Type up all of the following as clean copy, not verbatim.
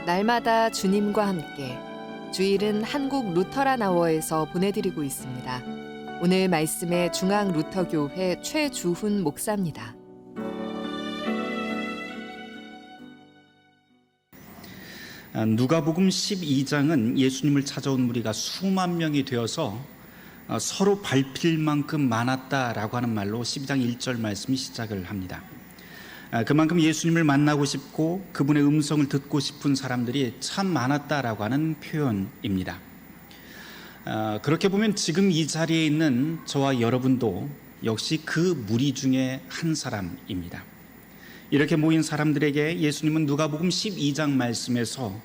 날마다 주님과 함께 주일은 한국 루터란 아워에서 보내드리고 있습니다. 오늘 말씀의 중앙 루터교회 최주훈 목사입니다. 누가복음 12장은 예수님을 찾아온 무리가 수만 명이 되어서 서로 밟힐 만큼 많았다라고 하는 말로 12장 1절 말씀이 시작을 합니다. 그만큼 예수님을 만나고 싶고 그분의 음성을 듣고 싶은 사람들이 참 많았다라고 하는 표현입니다. 그렇게 보면 지금 이 자리에 있는 저와 여러분도 역시 그 무리 중에 한 사람입니다. 이렇게 모인 사람들에게 예수님은 누가복음 12장 말씀에서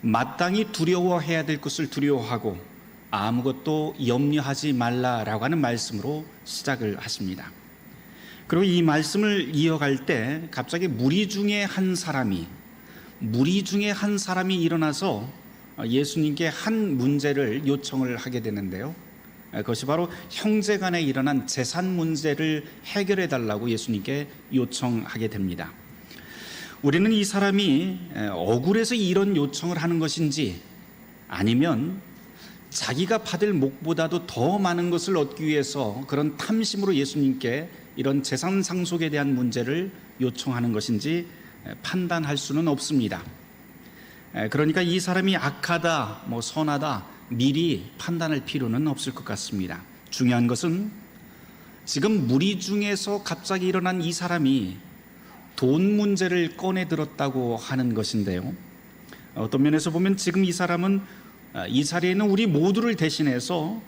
마땅히 두려워해야 될 것을 두려워하고 아무것도 염려하지 말라라고 하는 말씀으로 시작을 하십니다. 그리고 이 말씀을 이어갈 때 갑자기 무리 중에 한 사람이 일어나서 예수님께 한 문제를 요청을 하게 되는데요. 그것이 바로 형제간에 일어난 재산 문제를 해결해 달라고 예수님께 요청하게 됩니다. 우리는 이 사람이 억울해서 이런 요청을 하는 것인지 아니면 자기가 받을 목보다도 더 많은 것을 얻기 위해서 그런 탐심으로 예수님께 이런 재산 상속에 대한 문제를 요청하는 것인지 판단할 수는 없습니다. 그러니까 이 사람이 악하다, 선하다 미리 판단할 필요는 없을 것 같습니다. 중요한 것은 지금 무리 중에서 갑자기 일어난 이 사람이 돈 문제를 꺼내 들었다고 하는 것인데요. 어떤 면에서 보면 지금 이 사람은 이 자리에 있는 우리 모두를 대신해서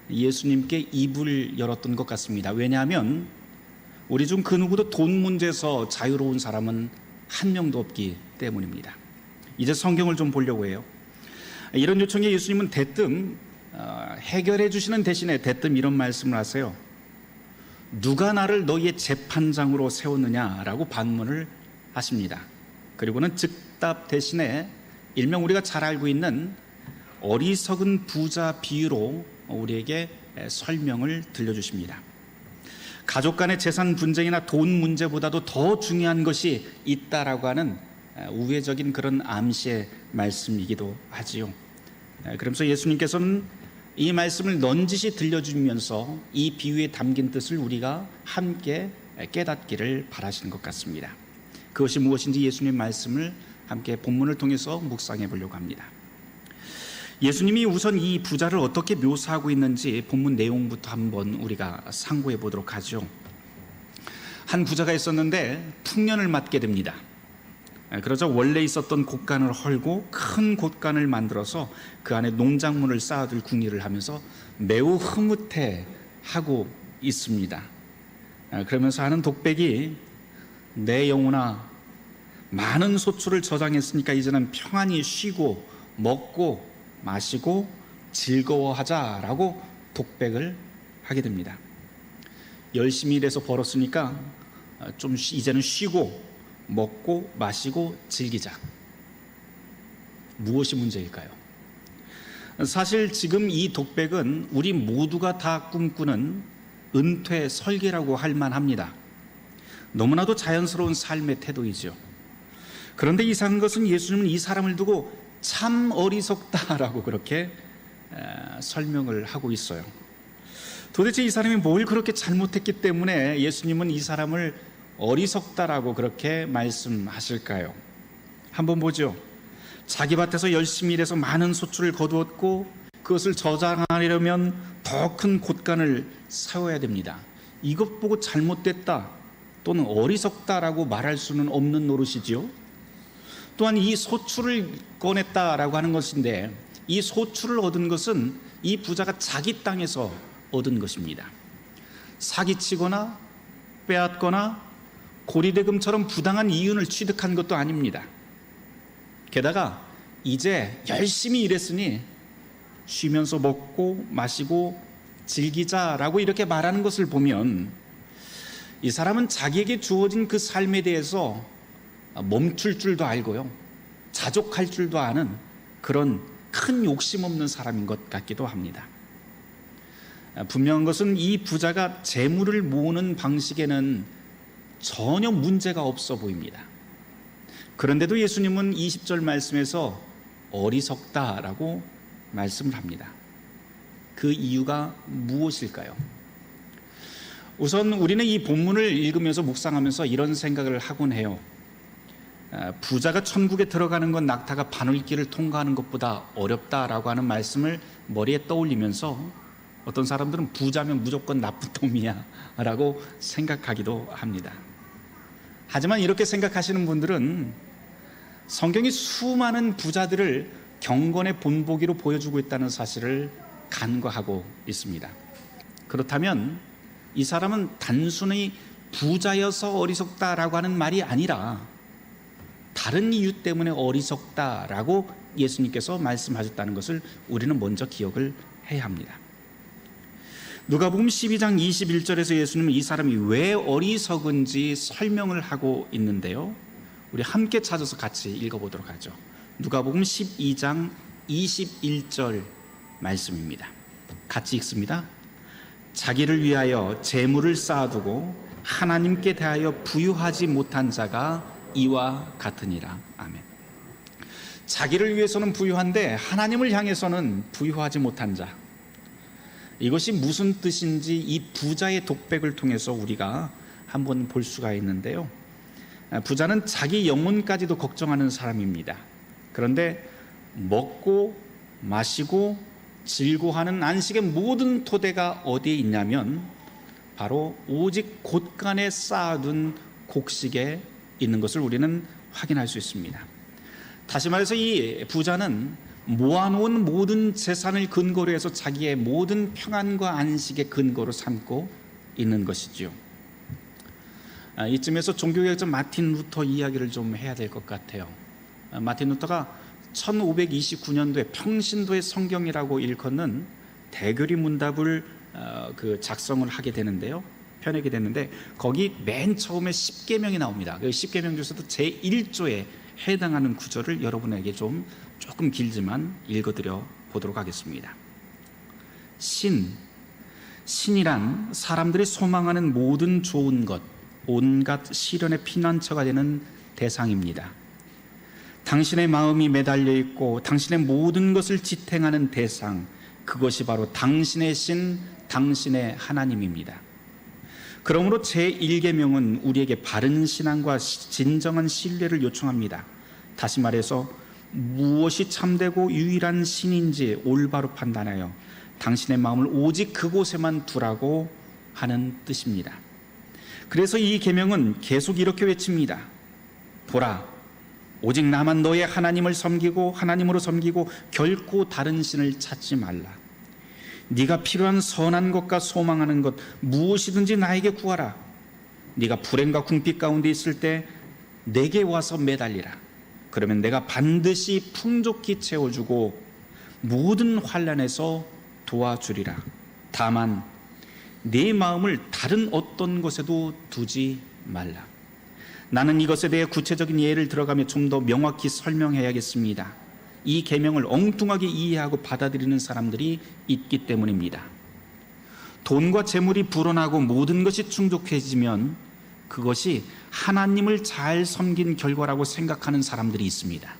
예수님께 입을 열었던 것 같습니다. 왜냐하면 우리 중 그 누구도 돈 문제에서 자유로운 사람은 한 명도 없기 때문입니다. 이제 성경을 좀 보려고 해요. 이런 요청에 예수님은 대뜸 해결해 주시는 대신에 대뜸 이런 말씀을 하세요. 누가 나를 너희의 재판장으로 세웠느냐라고 반문을 하십니다. 그리고는 즉답 대신에 일명 우리가 잘 알고 있는 어리석은 부자 비유로 우리에게 설명을 들려주십니다. 가족 간의 재산 분쟁이나 돈 문제보다도 더 중요한 것이 있다라고 하는 우회적인 그런 암시의 말씀이기도 하지요. 그러면서 예수님께서는 이 말씀을 넌지시 들려주면서 이 비유에 담긴 뜻을 우리가 함께 깨닫기를 바라시는 것 같습니다. 그것이 무엇인지 예수님의 말씀을 함께 본문을 통해서 묵상해 보려고 합니다. 예수님이 우선 이 부자를 어떻게 묘사하고 있는지 본문 내용부터 한번 우리가 상고해 보도록 하죠. 한 부자가 있었는데 풍년을 맞게 됩니다. 그러자 원래 있었던 곳간을 헐고 큰 곳간을 만들어서 그 안에 농작물을 쌓아둘 궁리를 하면서 매우 흐뭇해하고 있습니다. 그러면서 하는 독백이 내 영혼아 많은 소출을 저장했으니까 이제는 평안히 쉬고 먹고 마시고 즐거워하자라고 독백을 하게 됩니다. 열심히 일해서 벌었으니까 좀 이제는 쉬고 먹고 마시고 즐기자. 무엇이 문제일까요? 사실 지금 이 독백은 우리 모두가 다 꿈꾸는 은퇴 설계라고 할 만합니다. 너무나도 자연스러운 삶의 태도이죠. 그런데 이상한 것은 예수님은 이 사람을 두고 참 어리석다라고 그렇게 설명을 하고 있어요. 도대체 이 사람이 뭘 그렇게 잘못했기 때문에 예수님은 이 사람을 어리석다라고 그렇게 말씀하실까요? 한번 보죠. 자기 밭에서 열심히 일해서 많은 소출을 거두었고 그것을 저장하려면 더 큰 곳간을 세워야 됩니다. 이것 보고 잘못됐다 또는 어리석다라고 말할 수는 없는 노릇이지요. 또한 이 소출을 꺼냈다라고 하는 것인데 이 소출을 얻은 것은 이 부자가 자기 땅에서 얻은 것입니다. 사기치거나 빼앗거나 고리대금처럼 부당한 이윤을 취득한 것도 아닙니다. 게다가 이제 열심히 일했으니 쉬면서 먹고 마시고 즐기자라고 이렇게 말하는 것을 보면 이 사람은 자기에게 주어진 그 삶에 대해서 멈출 줄도 알고요, 자족할 줄도 아는 그런 큰 욕심 없는 사람인 것 같기도 합니다. 분명한 것은 이 부자가 재물을 모으는 방식에는 전혀 문제가 없어 보입니다. 그런데도 예수님은 20절 말씀에서 어리석다라고 말씀을 합니다. 그 이유가 무엇일까요? 우선 우리는 이 본문을 읽으면서 묵상하면서 이런 생각을 하곤 해요. 부자가 천국에 들어가는 건 낙타가 바늘길을 통과하는 것보다 어렵다라고 하는 말씀을 머리에 떠올리면서 어떤 사람들은 부자면 무조건 나쁜 놈이야 라고 생각하기도 합니다. 하지만 이렇게 생각하시는 분들은 성경이 수많은 부자들을 경건의 본보기로 보여주고 있다는 사실을 간과하고 있습니다. 그렇다면 이 사람은 단순히 부자여서 어리석다라고 하는 말이 아니라 다른 이유 때문에 어리석다라고 예수님께서 말씀하셨다는 것을 우리는 먼저 기억을 해야 합니다. 누가복음 12장 21절에서 예수님은 이 사람이 왜 어리석은지 설명을 하고 있는데요, 우리 함께 찾아서 같이 읽어보도록 하죠. 누가복음 12장 21절 말씀입니다. 같이 읽습니다. 자기를 위하여 재물을 쌓아두고 하나님께 대하여 부유하지 못한 자가 이와 같으니라. 아멘. 자기를 위해서는 부유한데 하나님을 향해서는 부유하지 못한 자, 이것이 무슨 뜻인지 이 부자의 독백을 통해서 우리가 한번 볼 수가 있는데요, 부자는 자기 영혼까지도 걱정하는 사람입니다. 그런데 먹고 마시고 즐거워하는 안식의 모든 토대가 어디에 있냐면 바로 오직 곳간에 쌓아둔 곡식에 있는 것을 우리는 확인할 수 있습니다. 다시 말해서 이 부자는 모아놓은 모든 재산을 근거로 해서 자기의 모든 평안과 안식의 근거로 삼고 있는 것이죠. 이쯤에서 종교개혁자 마틴 루터 이야기를 좀 해야 될 것 같아요. 마틴 루터가 1529년도에 평신도의 성경이라고 일컫는 대교리 문답을 작성을 하게 되는데요, 펴내게 됐는데 거기 맨 처음에 10계명이 나옵니다. 그 10계명 중에서도 제1조에 해당하는 구절을 여러분에게 조금 길지만 읽어드려 보도록 하겠습니다. 신이란 사람들이 소망하는 모든 좋은 것, 온갖 시련의 피난처가 되는 대상입니다. 당신의 마음이 매달려 있고 당신의 모든 것을 지탱하는 대상, 그것이 바로 당신의 신, 당신의 하나님입니다. 그러므로 제1계명은 우리에게 바른 신앙과 진정한 신뢰를 요청합니다. 다시 말해서 무엇이 참되고 유일한 신인지 올바로 판단하여 당신의 마음을 오직 그곳에만 두라고 하는 뜻입니다. 그래서 이 계명은 계속 이렇게 외칩니다. 보라, 오직 나만 너의 하나님을 섬기고 하나님으로 섬기고 결코 다른 신을 찾지 말라. 네가 필요한 선한 것과 소망하는 것 무엇이든지 나에게 구하라. 네가 불행과 궁핍 가운데 있을 때 내게 와서 매달리라. 그러면 내가 반드시 풍족히 채워주고 모든 환난에서 도와주리라. 다만 네 마음을 다른 어떤 것에도 두지 말라. 나는 이것에 대해 구체적인 예를 들어가며 좀 더 명확히 설명해야겠습니다. 이 계명을 엉뚱하게 이해하고 받아들이는 사람들이 있기 때문입니다. 돈과 재물이 불어나고 모든 것이 충족해지면 그것이 하나님을 잘 섬긴 결과라고 생각하는 사람들이 있습니다.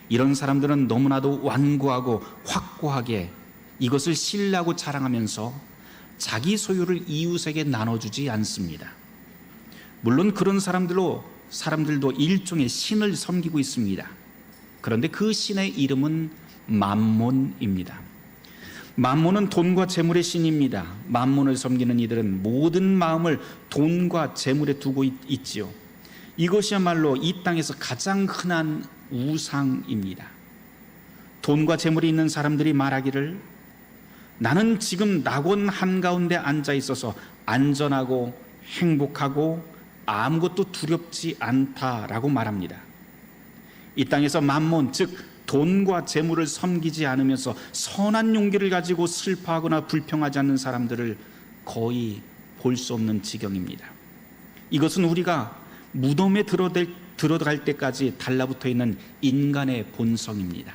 이런 사람들은 너무나도 완고하고 확고하게 이것을 신뢰하고 자랑하면서 자기 소유를 이웃에게 나눠주지 않습니다. 물론 그런 사람들도 일종의 신을 섬기고 있습니다. 그런데 그 신의 이름은 맘몬입니다. 맘몬은 돈과 재물의 신입니다. 맘몬을 섬기는 이들은 모든 마음을 돈과 재물에 두고 있지요. 이것이야말로 이 땅에서 가장 흔한 우상입니다. 돈과 재물이 있는 사람들이 말하기를 나는 지금 낙원 한가운데 앉아 있어서 안전하고 행복하고 아무것도 두렵지 않다라고 말합니다. 이 땅에서 맘몬, 즉 돈과 재물을 섬기지 않으면서 선한 용기를 가지고 슬퍼하거나 불평하지 않는 사람들을 거의 볼 수 없는 지경입니다. 이것은 우리가 무덤에 들어갈 때까지 달라붙어 있는 인간의 본성입니다.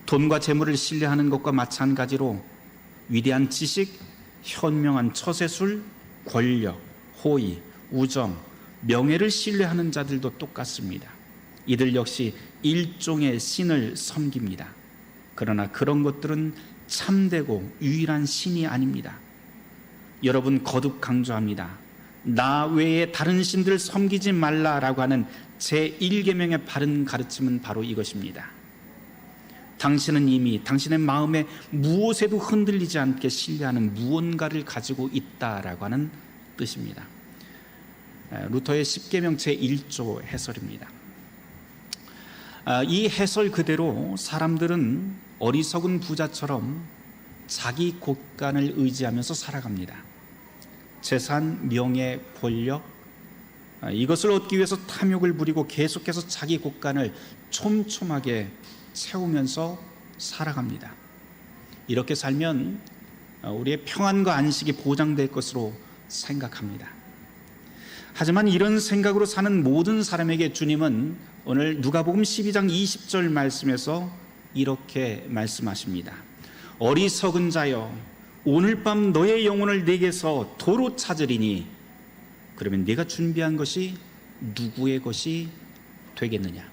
돈과 재물을 신뢰하는 것과 마찬가지로 위대한 지식, 현명한 처세술, 권력, 호의, 우정, 명예를 신뢰하는 자들도 똑같습니다. 이들 역시 일종의 신을 섬깁니다. 그러나 그런 것들은 참되고 유일한 신이 아닙니다. 여러분, 거듭 강조합니다. 나 외에 다른 신들을 섬기지 말라라고 하는 제1계명의 바른 가르침은 바로 이것입니다. 당신은 이미 당신의 마음에 무엇에도 흔들리지 않게 신뢰하는 무언가를 가지고 있다라고 하는 뜻입니다. 루터의 10계명 제1조 해설입니다. 이 해설 그대로 사람들은 어리석은 부자처럼 자기 곳간을 의지하면서 살아갑니다. 재산, 명예, 권력, 이것을 얻기 위해서 탐욕을 부리고 계속해서 자기 곳간을 촘촘하게 채우면서 살아갑니다. 이렇게 살면 우리의 평안과 안식이 보장될 것으로 생각합니다. 하지만 이런 생각으로 사는 모든 사람에게 주님은 오늘 누가복음 12장 20절 말씀에서 이렇게 말씀하십니다. 어리석은 자여, 오늘 밤 너의 영혼을 내게서 도로 찾으리니 그러면 네가 준비한 것이 누구의 것이 되겠느냐.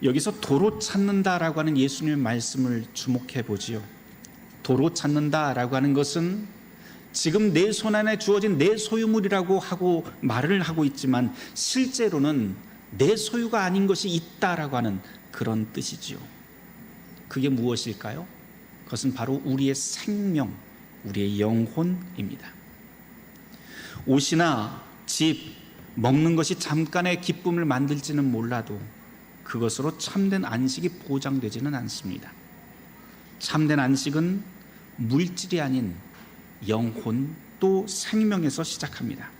여기서 도로 찾는다라고 하는 예수님의 말씀을 주목해 보지요. 도로 찾는다라고 하는 것은 지금 내 손 안에 주어진 내 소유물이라고 하고 말을 하고 있지만 실제로는 내 소유가 아닌 것이 있다라고 하는 그런 뜻이지요. 그게 무엇일까요? 그것은 바로 우리의 생명, 우리의 영혼입니다. 옷이나 집, 먹는 것이 잠깐의 기쁨을 만들지는 몰라도 그것으로 참된 안식이 보장되지는 않습니다. 참된 안식은 물질이 아닌 영혼 또 생명에서 시작합니다.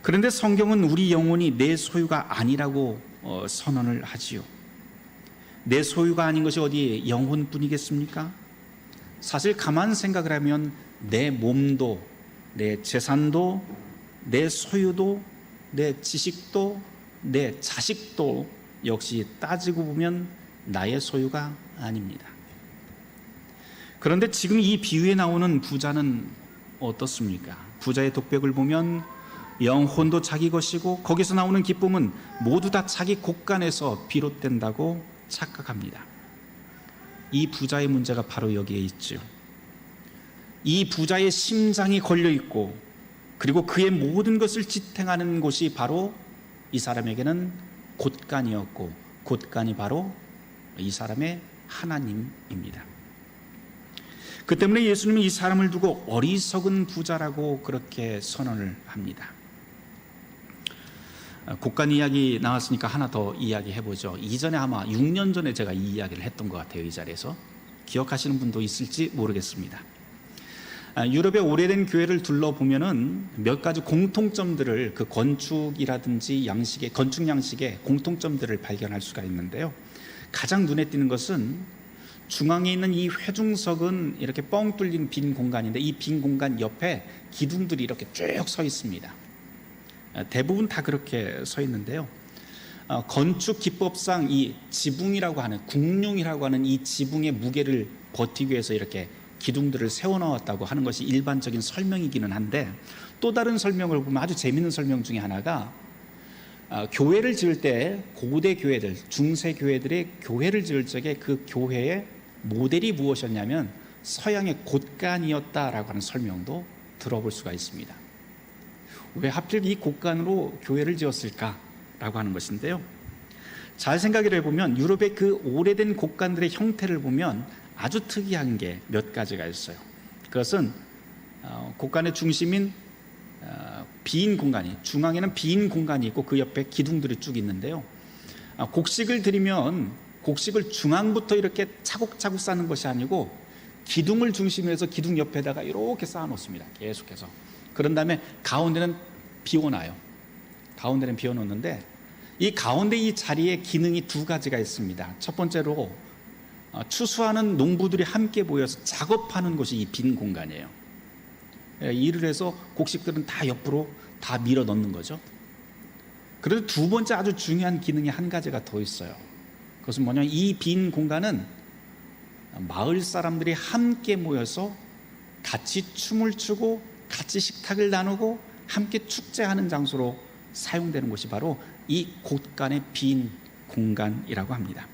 그런데 성경은 우리 영혼이 내 소유가 아니라고 선언을 하지요. 내 소유가 아닌 것이 어디 영혼뿐이겠습니까? 사실 가만 생각을 하면 내 몸도, 내 재산도, 내 소유도, 내 지식도, 내 자식도 역시 따지고 보면 나의 소유가 아닙니다. 그런데 지금 이 비유에 나오는 부자는 어떻습니까? 부자의 독백을 보면 영혼도 자기 것이고 거기서 나오는 기쁨은 모두 다 자기 곳간에서 비롯된다고 착각합니다. 이 부자의 문제가 바로 여기에 있죠. 이 부자의 심장이 걸려 있고 그리고 그의 모든 것을 지탱하는 곳이 바로 이 사람에게는 곳간이었고 곳간이 바로 이 사람의 하나님입니다. 그 때문에 예수님은 이 사람을 두고 어리석은 부자라고 그렇게 선언을 합니다. 곳간 이야기 나왔으니까 하나 더 이야기해보죠. 이전에 아마 6년 전에 제가 이 이야기를 했던 것 같아요. 이 자리에서 기억하시는 분도 있을지 모르겠습니다. 유럽의 오래된 교회를 둘러보면은 몇 가지 공통점들을 그 건축이라든지 양식의 건축 양식의 공통점들을 발견할 수가 있는데요. 가장 눈에 띄는 것은 중앙에 있는 이 회중석은 이렇게 뻥 뚫린 빈 공간인데 이 빈 공간 옆에 기둥들이 이렇게 쭉 서 있습니다. 대부분 다 그렇게 서 있는데요. 건축 기법상 이 지붕이라고 하는 궁룡이라고 하는 이 지붕의 무게를 버티기 위해서 이렇게 기둥들을 세워놓았다고 하는 것이 일반적인 설명이기는 한데 또 다른 설명을 보면 아주 재미있는 설명 중에 하나가 교회를 지을 때 고대 교회들, 중세 교회들의 교회를 지을 적에 그 교회의 모델이 무엇이었냐면 서양의 곳간이었다라고 하는 설명도 들어볼 수가 있습니다. 왜 하필 이 곳간으로 교회를 지었을까라고 하는 것인데요. 잘 생각을 해보면 유럽의 그 오래된 곳간들의 형태를 보면 아주 특이한 게 몇 가지가 있어요. 그것은 곳간의 중심인 빈 공간이, 중앙에는 빈 공간이 있고 그 옆에 기둥들이 쭉 있는데요. 곡식을 들이면 곡식을 중앙부터 이렇게 차곡차곡 쌓는 것이 아니고 기둥을 중심으로 해서 기둥 옆에다가 이렇게 쌓아 놓습니다. 계속해서. 그런 다음에 가운데는 비워놔요. 가운데는 비워놓는데 이 가운데 이 자리에 기능이 두 가지가 있습니다. 첫 번째로 추수하는 농부들이 함께 모여서 작업하는 곳이 이 빈 공간이에요. 일을 해서 곡식들은 다 옆으로 다 밀어 넣는 거죠. 그런데 두 번째 아주 중요한 기능이 한 가지가 더 있어요. 그것은 뭐냐면 이 빈 공간은 마을 사람들이 함께 모여서 같이 춤을 추고 같이 식탁을 나누고 함께 축제하는 장소로 사용되는 곳이 바로 이 곳간의 빈 공간이라고 합니다.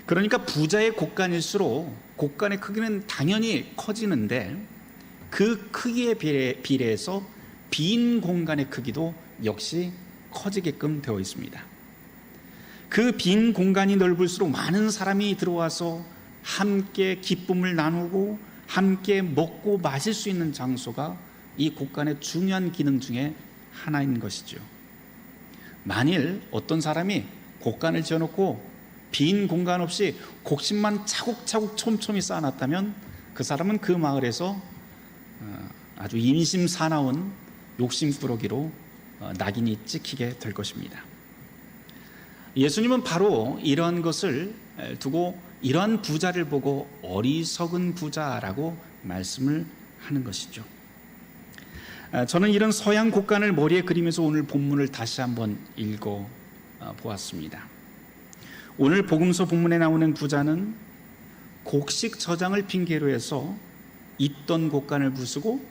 그러니까 부자의 곳간일수록 곳간의 크기는 당연히 커지는데 그 크기에 비례해서 빈 공간의 크기도 역시 커지게끔 되어 있습니다. 그 빈 공간이 넓을수록 많은 사람이 들어와서 함께 기쁨을 나누고 함께 먹고 마실 수 있는 장소가 이 곳간의 중요한 기능 중에 하나인 것이죠. 만일 어떤 사람이 곳간을 지어놓고 빈 공간 없이 곡식만 차곡차곡 촘촘히 쌓아놨다면 그 사람은 그 마을에서 아주 임심사나운 욕심꾸러기로 낙인이 찍히게 될 것입니다. 예수님은 바로 이러한 것을 두고 이러한 부자를 보고 어리석은 부자라고 말씀을 하는 것이죠. 저는 이런 서양 곡간을 머리에 그리면서 오늘 본문을 다시 한번 읽어 보았습니다. 오늘 복음서 본문에 나오는 부자는 곡식 저장을 핑계로 해서 있던 곡간을 부수고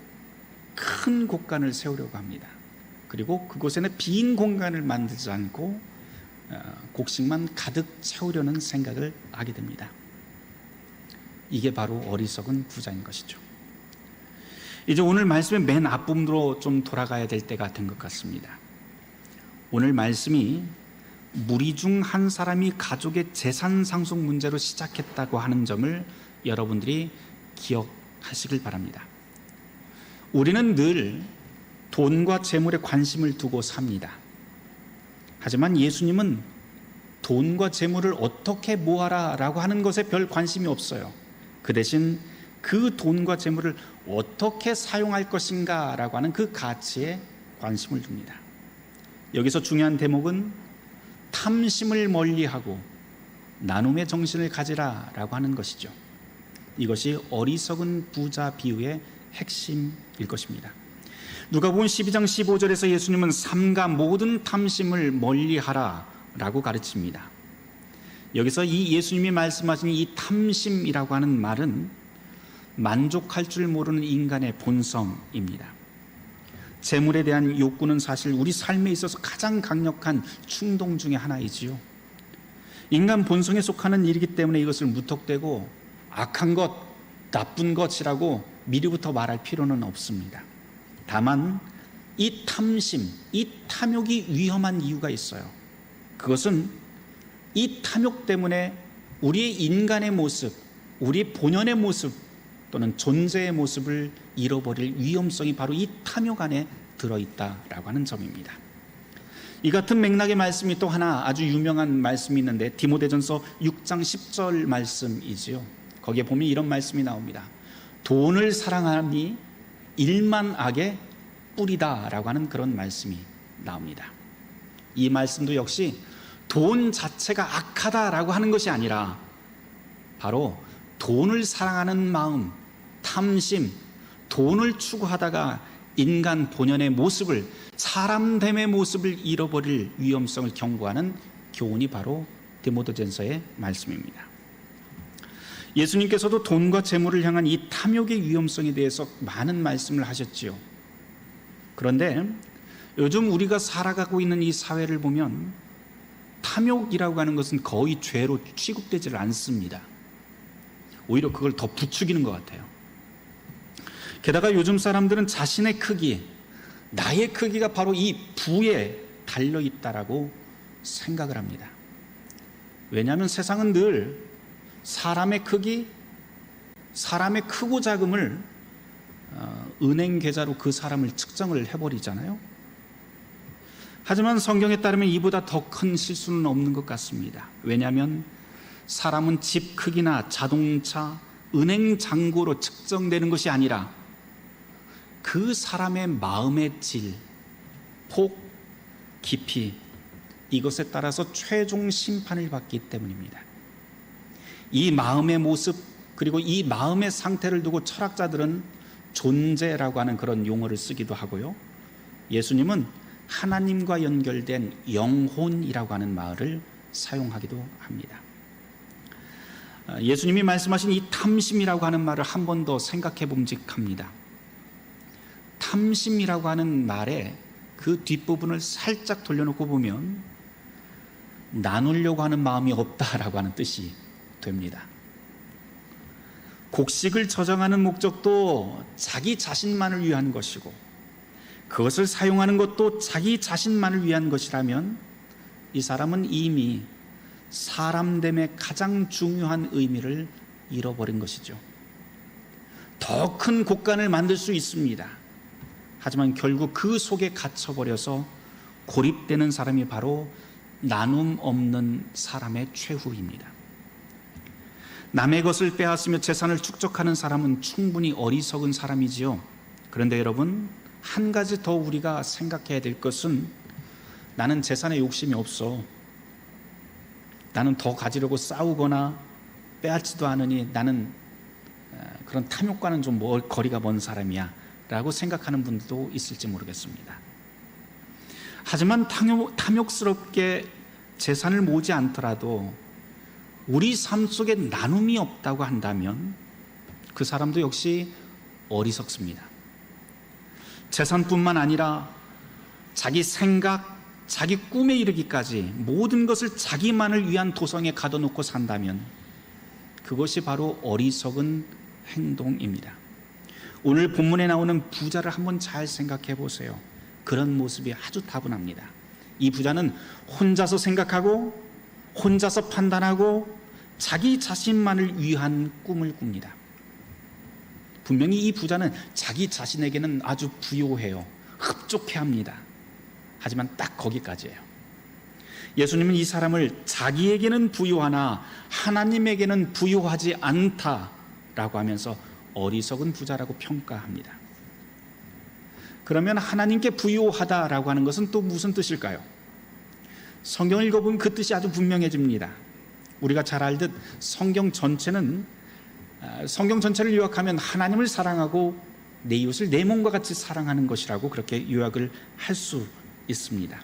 큰 곡간을 세우려고 합니다. 그리고 그곳에는 빈 공간을 만들지 않고 곡식만 가득 채우려는 생각을 하게 됩니다. 이게 바로 어리석은 부자인 것이죠. 이제 오늘 말씀의 맨 앞부분으로 좀 돌아가야 될 때가 된 것 같습니다. 오늘 말씀이 무리 중 한 사람이 가족의 재산 상속 문제로 시작했다고 하는 점을 여러분들이 기억하시길 바랍니다. 우리는 늘 돈과 재물에 관심을 두고 삽니다. 하지만 예수님은 돈과 재물을 어떻게 모아라 라고 하는 것에 별 관심이 없어요. 그 대신 그 돈과 재물을 어떻게 사용할 것인가 라고 하는 그 가치에 관심을 둡니다. 여기서 중요한 대목은 탐심을 멀리하고 나눔의 정신을 가지라 라고 하는 것이죠. 이것이 어리석은 부자 비유의 핵심일 것입니다. 누가복음 12장 15절에서 예수님은 삼가 모든 탐심을 멀리하라 라고 가르칩니다. 여기서 이 예수님이 말씀하신 이 탐심이라고 하는 말은 만족할 줄 모르는 인간의 본성입니다. 재물에 대한 욕구는 사실 우리 삶에 있어서 가장 강력한 충동 중에 하나이지요. 인간 본성에 속하는 일이기 때문에 이것을 무턱대고 악한 것, 나쁜 것이라고 미리부터 말할 필요는 없습니다. 다만 이 탐심, 이 탐욕이 위험한 이유가 있어요. 그것은 이 탐욕 때문에 우리의 인간의 모습, 우리 본연의 모습 또는 존재의 모습을 잃어버릴 위험성이 바로 이 탐욕 안에 들어있다라고 하는 점입니다. 이 같은 맥락의 말씀이 또 하나 아주 유명한 말씀이 있는데 디모데전서 6장 10절 말씀이지요. 거기에 보면 이런 말씀이 나옵니다. 돈을 사랑하니 일만 악의 뿌리다라고 하는 그런 말씀이 나옵니다. 이 말씀도 역시 돈 자체가 악하다라고 하는 것이 아니라 바로 돈을 사랑하는 마음, 탐심, 돈을 추구하다가 인간 본연의 모습을, 사람됨의 모습을 잃어버릴 위험성을 경고하는 교훈이 바로 디모데전서의 말씀입니다. 예수님께서도 돈과 재물을 향한 이 탐욕의 위험성에 대해서 많은 말씀을 하셨지요. 그런데 요즘 우리가 살아가고 있는 이 사회를 보면 탐욕이라고 하는 것은 거의 죄로 취급되지를 않습니다. 오히려 그걸 더 부추기는 것 같아요. 게다가 요즘 사람들은 자신의 크기, 나의 크기가 바로 이 부에 달려있다라고 생각을 합니다. 왜냐하면 세상은 늘 사람의 크기, 사람의 크고 작음을 은행 계좌로 그 사람을 측정을 해버리잖아요. 하지만 성경에 따르면 이보다 더 큰 실수는 없는 것 같습니다. 왜냐하면 사람은 집 크기나 자동차, 은행 잔고로 측정되는 것이 아니라 그 사람의 마음의 질, 폭, 깊이, 이것에 따라서 최종 심판을 받기 때문입니다. 이 마음의 모습, 그리고 이 마음의 상태를 두고 철학자들은 존재라고 하는 그런 용어를 쓰기도 하고요. 예수님은 하나님과 연결된 영혼이라고 하는 말을 사용하기도 합니다. 예수님이 말씀하신 이 탐심이라고 하는 말을 한 번 더 생각해 봄직합니다. 탐심이라고 하는 말에 그 뒷부분을 살짝 돌려놓고 보면 나누려고 하는 마음이 없다라고 하는 뜻이 됩니다. 곡식을 저장하는 목적도 자기 자신만을 위한 것이고 그것을 사용하는 것도 자기 자신만을 위한 것이라면 이 사람은 이미 사람됨의 가장 중요한 의미를 잃어버린 것이죠. 더 큰 곡간을 만들 수 있습니다. 하지만 결국 그 속에 갇혀버려서 고립되는 사람이 바로 나눔 없는 사람의 최후입니다. 남의 것을 빼앗으며 재산을 축적하는 사람은 충분히 어리석은 사람이지요. 그런데 여러분, 한 가지 더 우리가 생각해야 될 것은 나는 재산에 욕심이 없어. 나는 더 가지려고 싸우거나 빼앗지도 않으니 나는 그런 탐욕과는 좀 거리가 먼 사람이야 라고 생각하는 분들도 있을지 모르겠습니다. 하지만 탐욕스럽게 재산을 모으지 않더라도 우리 삶 속에 나눔이 없다고 한다면 그 사람도 역시 어리석습니다. 재산뿐만 아니라 자기 생각, 자기 꿈에 이르기까지 모든 것을 자기만을 위한 도성에 가둬놓고 산다면 그것이 바로 어리석은 행동입니다. 오늘 본문에 나오는 부자를 한번 잘 생각해 보세요. 그런 모습이 아주 다분합니다. 이 부자는 혼자서 생각하고 혼자서 판단하고 자기 자신만을 위한 꿈을 꿉니다. 분명히 이 부자는 자기 자신에게는 아주 부요해요. 흡족해합니다. 하지만 딱 거기까지예요. 예수님은 이 사람을 자기에게는 부요하나 하나님에게는 부요하지 않다라고 하면서 어리석은 부자라고 평가합니다. 그러면 하나님께 부요하다라고 하는 것은 또 무슨 뜻일까요? 성경을 읽어보면 그 뜻이 아주 분명해집니다. 우리가 잘 알듯 성경 전체를 요약하면 하나님을 사랑하고 내 이웃을 내 몸과 같이 사랑하는 것이라고 그렇게 요약을 할 수 있습니다.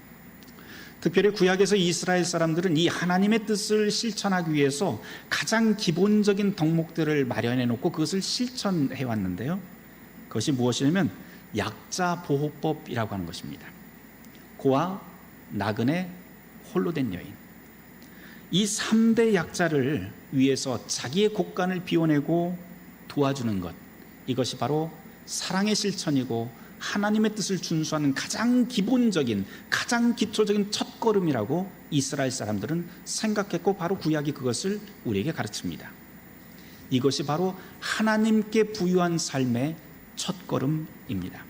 특별히 구약에서 이스라엘 사람들은 이 하나님의 뜻을 실천하기 위해서 가장 기본적인 덕목들을 마련해 놓고 그것을 실천해 왔는데요. 그것이 무엇이냐면 약자보호법이라고 하는 것입니다. 고아, 나그네, 홀로 된 여인, 이 3대 약자를 위해서 자기의 곡간을 비워내고 도와주는 것, 이것이 바로 사랑의 실천이고 하나님의 뜻을 준수하는 가장 기본적인, 가장 기초적인 첫걸음이라고 이스라엘 사람들은 생각했고 바로 구약이 그것을 우리에게 가르칩니다. 이것이 바로 하나님께 부유한 삶의 첫걸음입니다.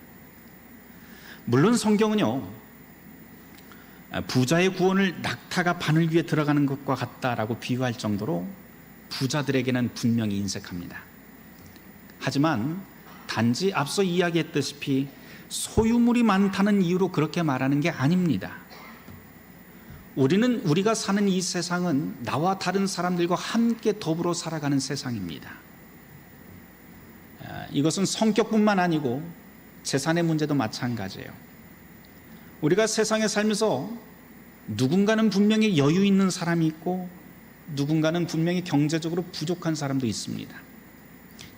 물론 성경은요, 부자의 구원을 낙타가 바늘 위에 들어가는 것과 같다라고 비유할 정도로 부자들에게는 분명히 인색합니다. 하지만 단지 앞서 이야기했다시피 소유물이 많다는 이유로 그렇게 말하는 게 아닙니다. 우리가 사는 이 세상은 나와 다른 사람들과 함께 더불어 살아가는 세상입니다. 이것은 성격뿐만 아니고 재산의 문제도 마찬가지예요. 우리가 세상에 살면서 누군가는 분명히 여유 있는 사람이 있고 누군가는 분명히 경제적으로 부족한 사람도 있습니다.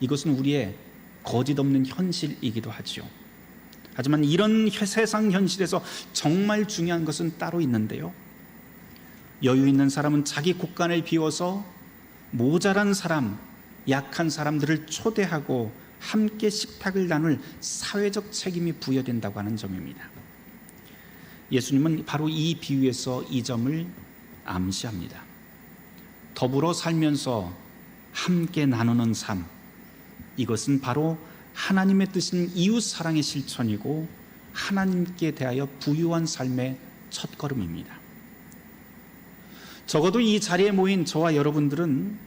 이것은 우리의 거짓 없는 현실이기도 하죠. 하지만 이런 세상 현실에서 정말 중요한 것은 따로 있는데요. 여유 있는 사람은 자기 곳간을 비워서 모자란 사람, 약한 사람들을 초대하고 함께 식탁을 나눌 사회적 책임이 부여된다고 하는 점입니다. 예수님은 바로 이 비유에서 이 점을 암시합니다. 더불어 살면서 함께 나누는 삶, 이것은 바로 하나님의 뜻인 이웃 사랑의 실천이고 하나님께 대하여 부유한 삶의 첫걸음입니다. 적어도 이 자리에 모인 저와 여러분들은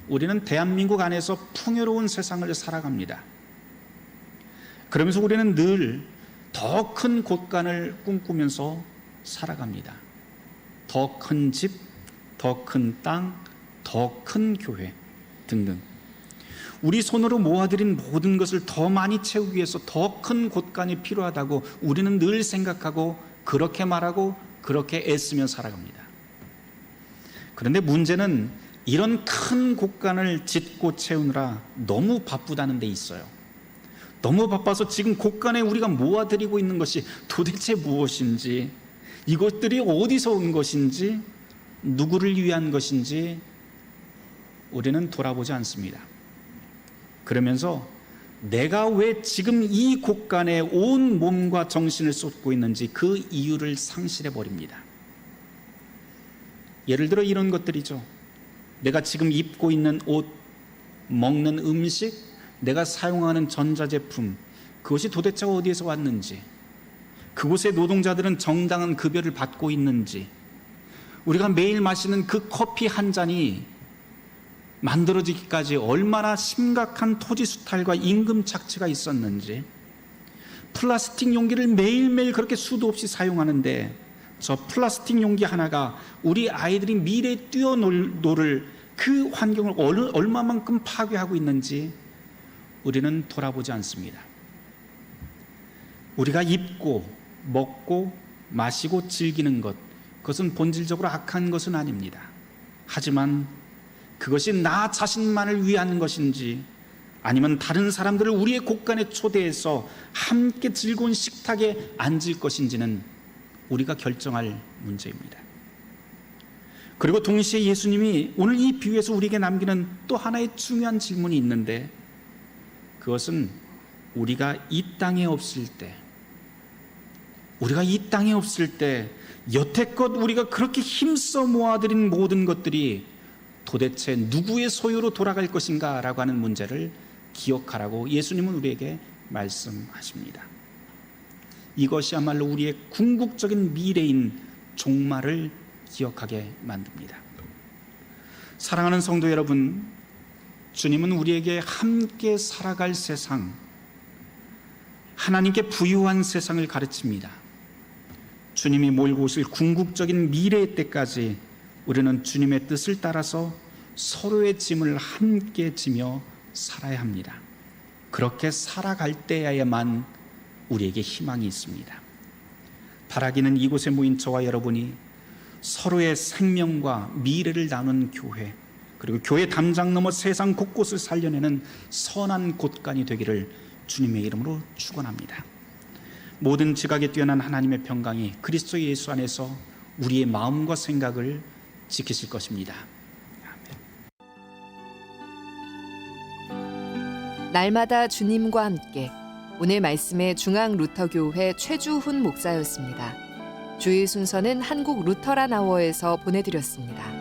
우리는 대한민국 안에서 풍요로운 세상을 살아갑니다. 그러면서 우리는 늘 더 큰 곳간을 꿈꾸면서 살아갑니다. 더 큰 집, 더 큰 땅, 더 큰 교회 등등. 우리 손으로 모아들인 모든 것을 더 많이 채우기 위해서 더 큰 곳간이 필요하다고 우리는 늘 생각하고 그렇게 말하고 그렇게 애쓰며 살아갑니다. 그런데 문제는 이런 큰 곳간을 짓고 채우느라 너무 바쁘다는 데 있어요. 너무 바빠서 지금 곳간에 우리가 모아드리고 있는 것이 도대체 무엇인지, 이것들이 어디서 온 것인지, 누구를 위한 것인지 우리는 돌아보지 않습니다. 그러면서 내가 왜 지금 이 곳간에 온 몸과 정신을 쏟고 있는지 그 이유를 상실해 버립니다. 예를 들어 이런 것들이죠. 내가 지금 입고 있는 옷, 먹는 음식, 내가 사용하는 전자제품, 그것이 도대체 어디에서 왔는지, 그곳의 노동자들은 정당한 급여를 받고 있는지, 우리가 매일 마시는 그 커피 한 잔이 만들어지기까지 얼마나 심각한 토지 수탈과 임금 착취가 있었는지, 플라스틱 용기를 매일매일 그렇게 수도 없이 사용하는데 저 플라스틱 용기 하나가 우리 아이들이 미래에 뛰어놀 그 환경을 얼마만큼 파괴하고 있는지 우리는 돌아보지 않습니다. 우리가 입고 먹고 마시고 즐기는 것, 그것은 본질적으로 악한 것은 아닙니다. 하지만 그것이 나 자신만을 위한 것인지 아니면 다른 사람들을 우리의 곳간에 초대해서 함께 즐거운 식탁에 앉을 것인지는 우리가 결정할 문제입니다. 그리고 동시에 예수님이 오늘 이 비유에서 우리에게 남기는 또 하나의 중요한 질문이 있는데, 그것은 우리가 이 땅에 없을 때 여태껏 우리가 그렇게 힘써 모아들인 모든 것들이 도대체 누구의 소유로 돌아갈 것인가 라고 하는 문제를 기억하라고 예수님은 우리에게 말씀하십니다. 이것이야말로 우리의 궁극적인 미래인 종말을 기억하게 만듭니다. 사랑하는 성도 여러분, 주님은 우리에게 함께 살아갈 세상, 하나님께 부유한 세상을 가르칩니다. 주님이 몰고 오실 궁극적인 미래의 때까지 우리는 주님의 뜻을 따라서 서로의 짐을 함께 지며 살아야 합니다. 그렇게 살아갈 때야만 우리에게 희망이 있습니다. 바라기는 이곳에 모인 저와 여러분이 서로의 생명과 미래를 나눈 교회, 그리고 교회 담장 넘어 세상 곳곳을 살려내는 선한 곳간이 되기를 주님의 이름으로 축원합니다. 모든 지각에 뛰어난 하나님의 평강이 그리스도 예수 안에서 우리의 마음과 생각을 지키실 것입니다. 날마다 주님과 함께, 오늘 말씀의 중앙 루터교회 최주훈 목사였습니다. 주일 순서는 한국 루터란 아워에서 보내드렸습니다.